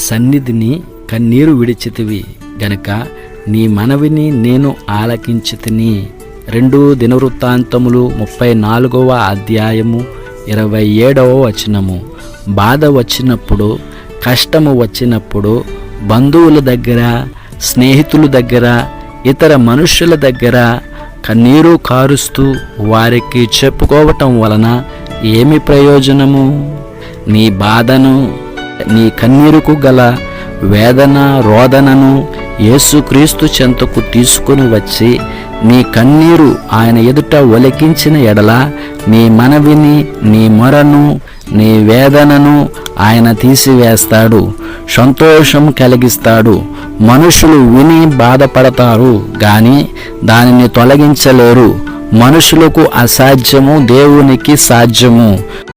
సన్నిధిని కన్నీరు విడిచితివి గనుక నీ మనవిని నేను ఆలకించితిని. 2 దినవృత్తాంతములు 34వ అధ్యాయము 27వ వచనము. బాధ వచ్చినప్పుడు, కష్టము వచ్చినప్పుడు బంధువుల దగ్గర, స్నేహితుల దగ్గర, ఇతర మనుషుల దగ్గర కన్నీరు కారుస్తూ వారికి చెప్పుకోవటం వలన ఏమి ప్రయోజనము? నీ బాధను, నీ కన్నీరుకు గల వేదన రోదనను యేసుక్రీస్తు చెంతకు తీసుకుని వచ్చి నీ కన్నీరు ఆయన ఎదుట ఒలికించిన ఎడల నీ మనవిని, నీ మొరను, నీ వేదనను ఆయన తీసివేస్తాడు, సంతోషం కలిగిస్తాడు. మనుషులు విని బాధపడతారు గాని దానిని తొలగించలేరు. మనుషులకు అసాధ్యము, దేవునికి సాధ్యము.